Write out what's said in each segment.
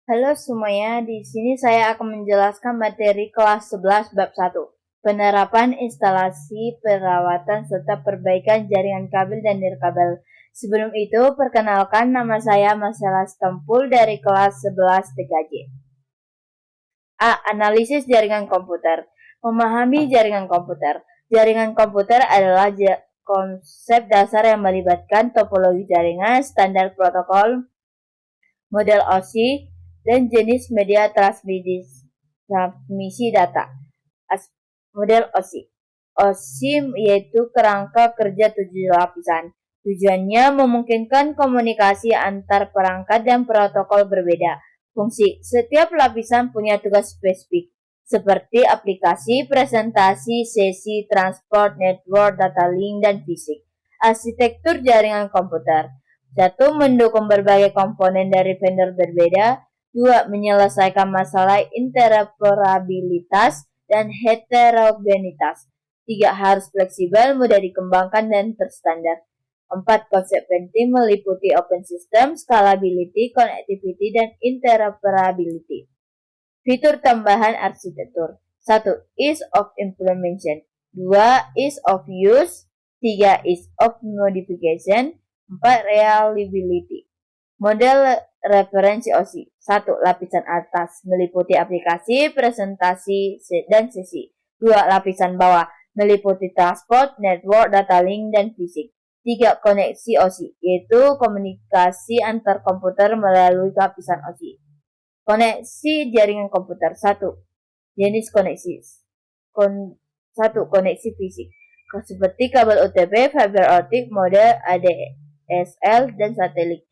Halo semuanya, di sini saya akan menjelaskan materi kelas 11 bab 1. Penerapan instalasi, perawatan, serta perbaikan jaringan kabel dan nirkabel. Sebelum itu, perkenalkan nama saya Marcella Stempul dari kelas 11 TKJ. A. Analisis jaringan komputer. Memahami jaringan komputer. Jaringan komputer adalah konsep dasar yang melibatkan topologi jaringan, standar protokol, model OSI, dan jenis media transmisi data. Model OSI. OSI yaitu kerangka kerja 7 lapisan. Tujuannya memungkinkan komunikasi antar perangkat dan protokol berbeda. Fungsi setiap lapisan punya tugas spesifik, seperti aplikasi, presentasi, sesi, transport, network, data link, dan fisik. Arsitektur jaringan komputer. 1. Mendukung berbagai komponen dari vendor berbeda. 2. Menyelesaikan masalah interoperabilitas dan heterogenitas. 3. Harus fleksibel, mudah dikembangkan, dan terstandar. 4. Konsep penting meliputi open system, scalability, connectivity, dan interoperability. Fitur tambahan arsitektur. 1. Ease of implementation. 2. Ease of use. 3. Ease of modification. 4. Reliability. Model referensi OSI. 1. Lapisan atas meliputi aplikasi, presentasi, dan sesi. 2. Lapisan bawah meliputi transport, network, data link, dan fisik. 3. Koneksi OSI, yaitu komunikasi antar komputer melalui lapisan OSI. Koneksi jaringan komputer. 1. Jenis koneksi. 1. Koneksi fisik, seperti kabel UTP, fiber optik, model ADSL, dan satelit.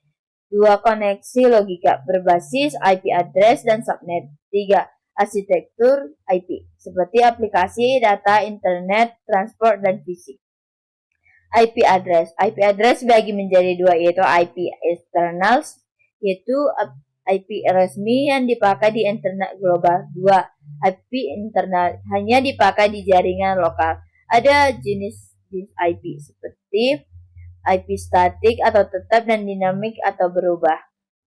2. Koneksi logika berbasis IP address dan subnet. 3. Arsitektur IP, seperti aplikasi, data, internet, transport, dan fisik. IP address. IP address bagi menjadi dua, yaitu IP externals, yaitu IP resmi yang dipakai di internet global. 2. IP internal, hanya dipakai di jaringan lokal. Ada jenis IP seperti IP statik atau tetap, dan dinamik atau berubah.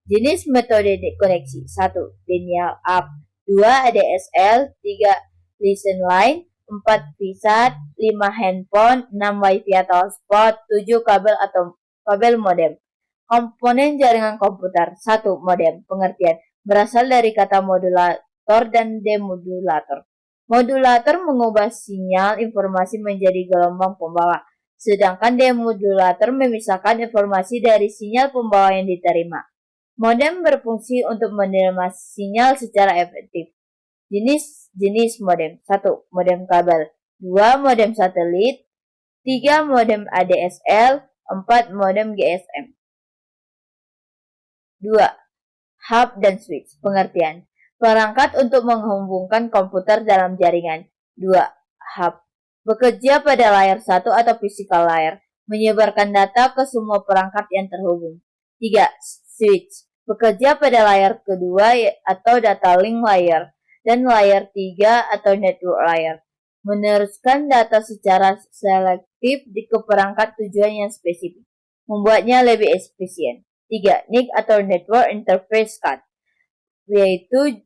Jenis metode koneksi. 1. Linear up. 2. ADSL. 3. Listen line. 4. VSAT. 5. Handphone. 6. Wi-Fi atau hotspot. 7. Kabel atau kabel modem. Komponen jaringan komputer. 1. Modem. Pengertian berasal dari kata modulator dan demodulator. Modulator mengubah sinyal informasi menjadi gelombang pembawa, sedangkan demodulator memisahkan informasi dari sinyal pembawa yang diterima. Modem berfungsi untuk menerima sinyal secara efektif. Jenis modem. 1. Modem kabel. 2. Modem satelit. 3. Modem ADSL. 4. Modem GSM. 2. Hub dan switch. Pengertian perangkat untuk menghubungkan komputer dalam jaringan. 2. Hub bekerja pada layar 1 atau physical layer, menyebarkan data ke semua perangkat yang terhubung. 3. Switch bekerja pada layar kedua atau data link layer, dan layar 3 atau network layer, meneruskan data secara selektif ke perangkat tujuan yang spesifik, membuatnya lebih efisien. 3. NIC atau Network Interface Card, yaitu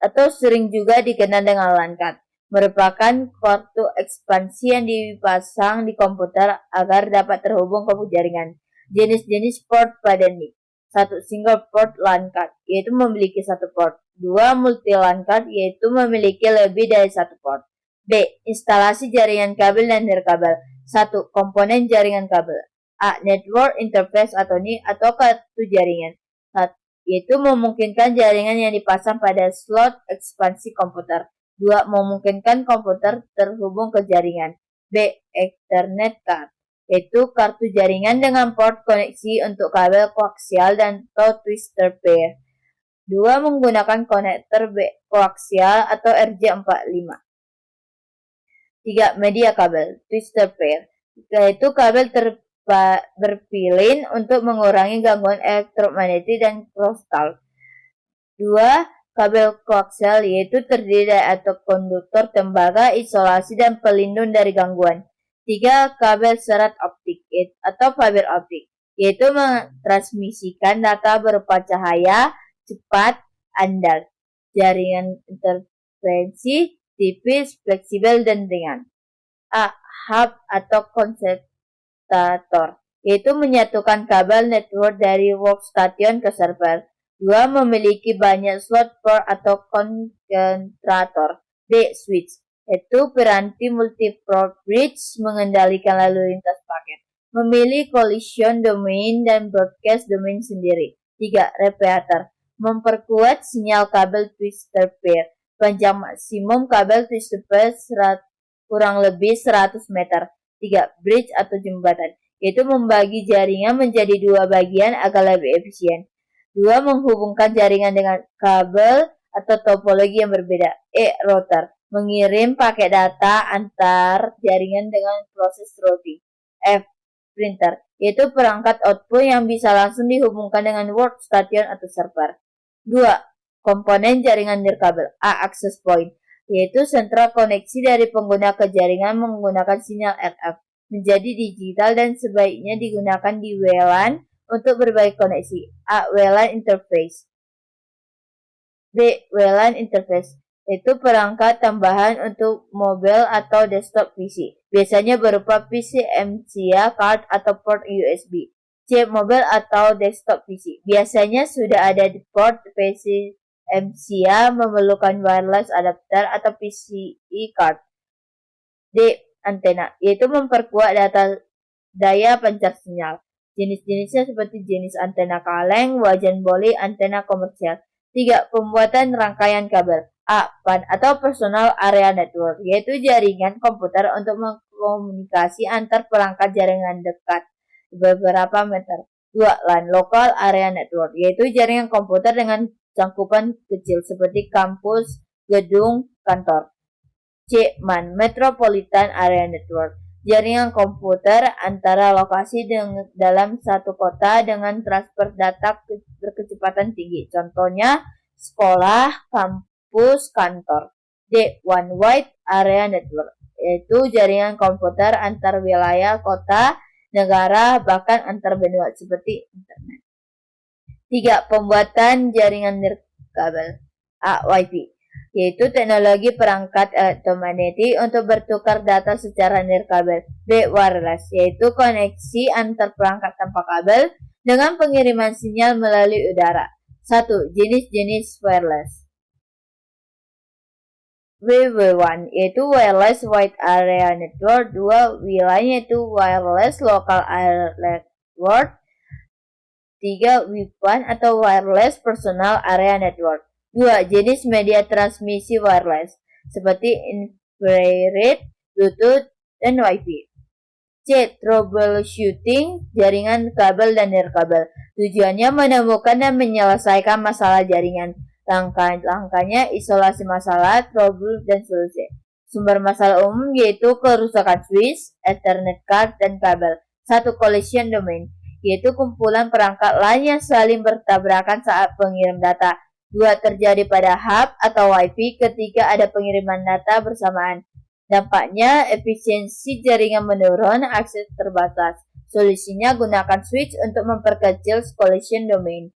atau sering juga dikenal dengan LAN card, merupakan kartu ekspansi yang dipasang di komputer agar dapat terhubung ke jaringan. Jenis-jenis port pada NIC. 1. Single port LAN card, yaitu memiliki satu port. 2. Multi LAN card, yaitu memiliki lebih dari satu port. B. Instalasi jaringan kabel dan nirkabel. 1. Komponen jaringan kabel. A. Network Interface atau NIC atau kartu jaringan, yaitu memungkinkan jaringan yang dipasang pada slot ekspansi komputer. 2. Memungkinkan komputer terhubung ke jaringan. B. Ethernet card, yaitu kartu jaringan dengan port koneksi untuk kabel koaksial dan atau twister pair. 2. Menggunakan konektor koaksial atau RJ45. 3. Media kabel, twister pair, yaitu kabel berpilin untuk mengurangi gangguan elektromagnetik dan crosstalk. 2. Kabel koaksial, yaitu terdiri dari atau konduktor tembaga, isolasi, dan pelindung dari gangguan. 3. Kabel serat optik atau fiber optik, yaitu mentransmisikan data berupa cahaya cepat andal. Jaringan interferensi tipis, fleksibel, dan ringan. A. Hub atau konseptator, yaitu menyatukan kabel network dari workstation ke server. 2. Memiliki banyak slot port atau konsentrator. B. Switch, yaitu piranti multi-port bridge mengendalikan lalu lintas paket. Memilih collision domain dan broadcast domain sendiri. 3. Repeater, memperkuat sinyal kabel twisted pair. Panjang maksimum kabel twisted pair kurang lebih 100 meter. 3. Bridge atau jembatan, yaitu membagi jaringan menjadi 2 bagian agar lebih efisien. 2. Menghubungkan jaringan dengan kabel atau topologi yang berbeda. Router, mengirim paket data antar jaringan dengan proses routing. Printer, yaitu perangkat output yang bisa langsung dihubungkan dengan workstation atau server. 2. Komponen jaringan nirkabel. Access point, yaitu sentra koneksi dari pengguna ke jaringan menggunakan sinyal RF menjadi digital dan sebaiknya digunakan di WLAN untuk berbagi koneksi. A. WLAN interface. B. WLAN interface, yaitu perangkat tambahan untuk mobile atau desktop PC, biasanya berupa PC MCA card atau port USB. C. Mobile atau desktop PC, biasanya sudah ada di port PC MCA memerlukan wireless adapter atau PCI card. D. Antena, yaitu memperkuat daya pancar sinyal. Jenis-jenisnya seperti jenis antena kaleng, wajan boli, antena komersial. 3. Pembuatan rangkaian kabel. A. PAN atau Personal Area Network, yaitu jaringan komputer untuk mengkomunikasi antar perangkat jaringan dekat beberapa meter. 2. LAN, Local Area Network, yaitu jaringan komputer dengan cangkupan kecil seperti kampus, gedung, kantor. C. MAN, Metropolitan Area Network, jaringan komputer antara lokasi dalam satu kota dengan transfer data berkecepatan tinggi. Contohnya sekolah, kampus, kantor. D. One Wide Area Network, yaitu jaringan komputer antar wilayah, kota, negara, bahkan antar benua seperti internet. 3. Pembuatan jaringan nirkabel. A. Wi-Fi, yaitu teknologi perangkat elektromagnetik untuk bertukar data secara nirkabel. B. Wireless, yaitu koneksi antar perangkat tanpa kabel dengan pengiriman sinyal melalui udara. 1. Jenis-jenis wireless. WW1, yaitu Wireless Wide Area Network. 2. WLAN, yaitu Wireless Local Area Network. 3. WPAN atau Wireless Personal Area Network. 2. Jenis media transmisi wireless seperti infrared, Bluetooth, dan Wi-Fi. C. Troubleshooting jaringan kabel dan nirkabel. Tujuannya menemukan dan menyelesaikan masalah jaringan. Langkah-langkahnya isolasi masalah, trouble, dan solusi. Sumber masalah umum yaitu kerusakan switch, Ethernet card, dan kabel. 1. Collision domain, yaitu kumpulan perangkat lain yang saling bertabrakan saat pengirim data. 2. Terjadi pada hub atau Wi-Fi ketika ada pengiriman data bersamaan. Dampaknya efisiensi jaringan menurun, akses terbatas. Solusinya gunakan switch untuk memperkecil collision domain.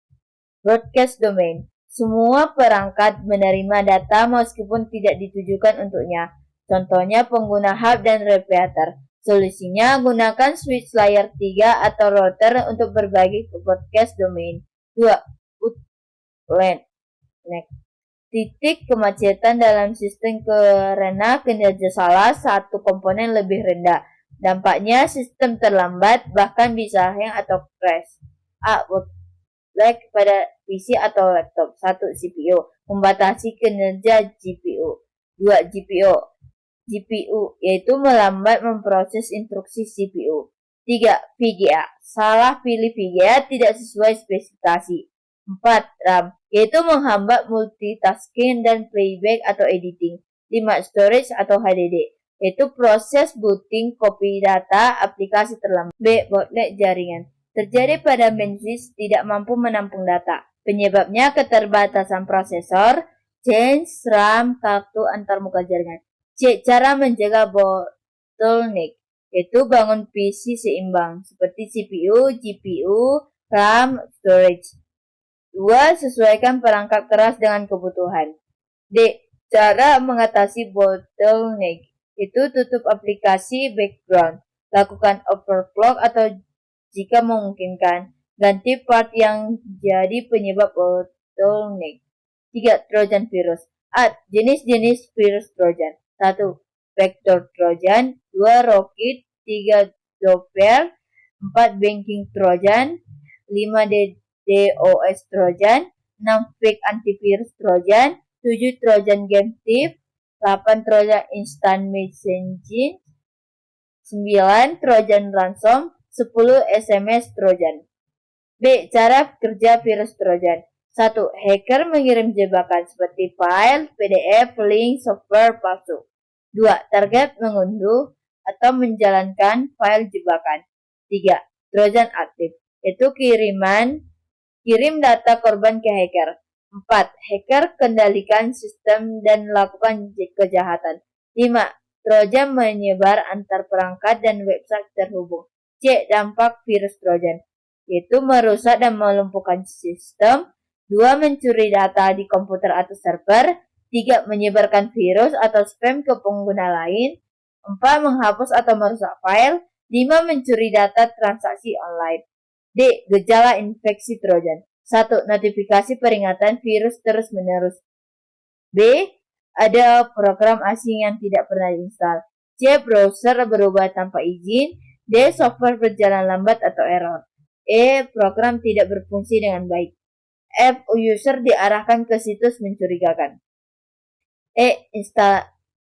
Broadcast domain, semua perangkat menerima data meskipun tidak ditujukan untuknya. Contohnya pengguna hub dan repeater. Solusinya gunakan switch layer 3 atau router untuk berbagi ke broadcast domain. 2. Bottleneck, titik kemacetan dalam sistem karena kinerja salah satu komponen lebih rendah. Dampaknya sistem terlambat, bahkan bisa hang atau crash. A. Bottleneck pada PC atau laptop. 1. CPU, membatasi kinerja GPU. 2. GPU, yaitu melambat memproses instruksi CPU. 3. VGA, salah pilih VGA tidak sesuai spesifikasi. 4. RAM, yaitu menghambat multitasking dan playback atau editing. 5. Storage atau HDD, yaitu proses booting copy data aplikasi terlambat. B. Bottleneck jaringan, terjadi pada main switch tidak mampu menampung data. Penyebabnya keterbatasan prosesor, change, RAM, kartu antarmuka jaringan. C. Cara menjaga bottleneck, yaitu bangun PC seimbang seperti CPU, GPU, RAM, storage. 2. Sesuaikan perangkat keras dengan kebutuhan. D. Cara mengatasi bottleneck itu tutup aplikasi background, lakukan overclock atau jika memungkinkan, ganti part yang jadi penyebab bottleneck. 3. Trojan virus. A. Jenis-jenis virus Trojan. 1. Vector Trojan. 2. Rocket. 3. Doppler. 4. Banking Trojan. 5. DOS Trojan. 6. Fake antivirus Trojan. 7. Trojan Game Thief. 8. Trojan Instant Messaging. 9. Trojan Ransom. 10. SMS Trojan. B. Cara kerja virus Trojan. 1. Hacker mengirim jebakan seperti file, PDF, link, software palsu. 2. Target mengunduh atau menjalankan file jebakan. 3. Trojan aktif, yaitu kirim data korban ke hacker. 4. Hacker kendalikan sistem dan lakukan kejahatan. 5. Trojan menyebar antar perangkat dan website terhubung. C. Dampak virus Trojan, yaitu merusak dan melumpuhkan sistem. 2. Mencuri data di komputer atau server. 3. Menyebarkan virus atau spam ke pengguna lain. 4. Menghapus atau merusak file. 5. Mencuri data transaksi online. D. Gejala infeksi Trojan. 1. Notifikasi peringatan virus terus-menerus. B. Ada program asing yang tidak pernah diinstal. C. Browser berubah tanpa izin. D. Software berjalan lambat atau error. E. Program tidak berfungsi dengan baik. F. User diarahkan ke situs mencurigakan. E.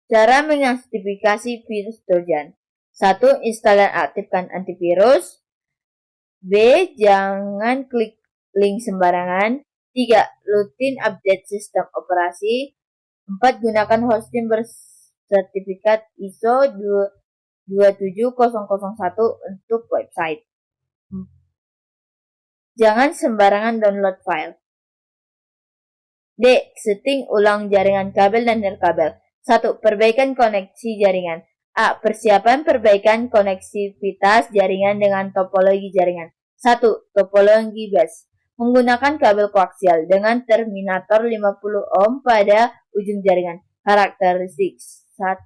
Cara mengidentifikasi virus Trojan. 1. Install dan aktifkan antivirus. B. Jangan klik link sembarangan. 3. Rutin update sistem operasi. 4. Gunakan hosting bersertifikat ISO 27001 untuk website. Jangan sembarangan download file. D. Setting ulang jaringan kabel dan nirkabel. 1. Perbaikan koneksi jaringan. A. Persiapan perbaikan koneksivitas jaringan dengan topologi jaringan. 1. Topologi bus. Menggunakan kabel koaksial dengan terminator 50 ohm pada ujung jaringan. Karakteristik. 1.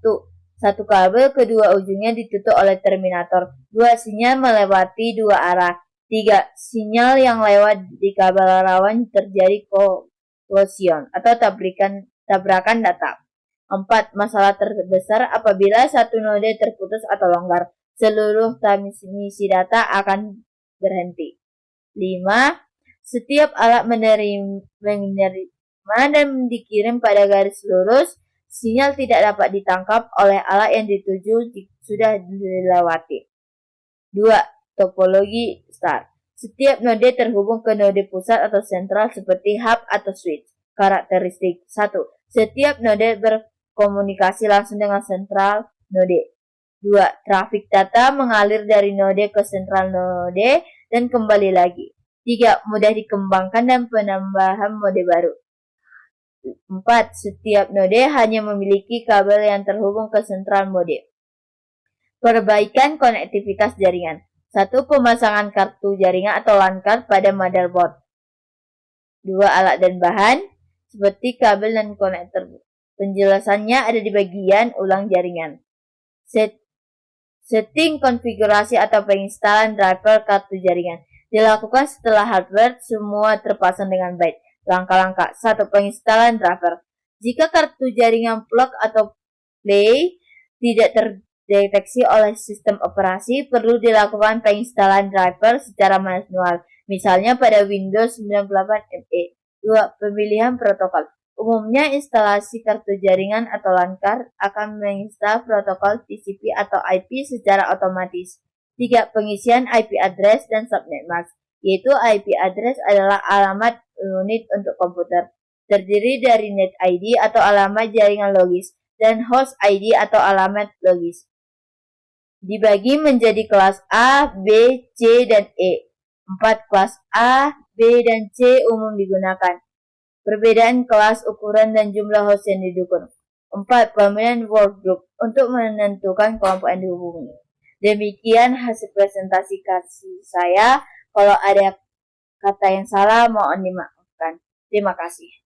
Satu kabel kedua ujungnya ditutup oleh terminator. 2. Sinyal melewati dua arah. 3. Sinyal yang lewat di kabel rawan terjadi collision atau tabrakan data. 4. Masalah terbesar apabila satu node terputus atau longgar, seluruh transmisi data akan berhenti. 5. Setiap alat menerima dan dikirim pada garis lurus, sinyal tidak dapat ditangkap oleh alat yang dituju sudah dilewati. 2. Topologi star. Setiap node terhubung ke node pusat atau sentral seperti hub atau switch. Karakteristik. 1. Setiap node berkomunikasi langsung dengan sentral node. 2. Trafik data mengalir dari node ke sentral node dan kembali lagi. 3. Mudah dikembangkan dan penambahan mode baru. 4. Setiap node hanya memiliki kabel yang terhubung ke sentral mode. Perbaikan konektivitas jaringan. 1. Pemasangan kartu jaringan atau LAN card pada motherboard. 2. Alat dan bahan seperti kabel dan konektor. Penjelasannya ada di bagian ulang jaringan. Setting konfigurasi atau penginstalan driver kartu jaringan dilakukan setelah hardware semua terpasang dengan baik. Langkah-langkah. 1. Penginstalan driver. Jika kartu jaringan plug atau play tidak terdeteksi oleh sistem operasi, perlu dilakukan penginstalan driver secara manual, misalnya pada Windows 98 ME. 2. Pemilihan protokol. Umumnya instalasi kartu jaringan atau LAN card akan menginstal protokol TCP atau IP secara otomatis. 3. Pengisian IP address dan subnet mask, yaitu IP address adalah alamat unit untuk komputer, terdiri dari net ID atau alamat jaringan logis, dan host ID atau alamat logis. Dibagi menjadi kelas A, B, C, dan E. 4. Kelas A, B, dan C umum digunakan. Perbedaan kelas, ukuran, dan jumlah host yang didukung. 4. Pemilihan workgroup untuk menentukan kelompok yang dihubungi. Demikian hasil presentasi saya. Kalau ada kata yang salah, mohon dimaafkan. Terima kasih.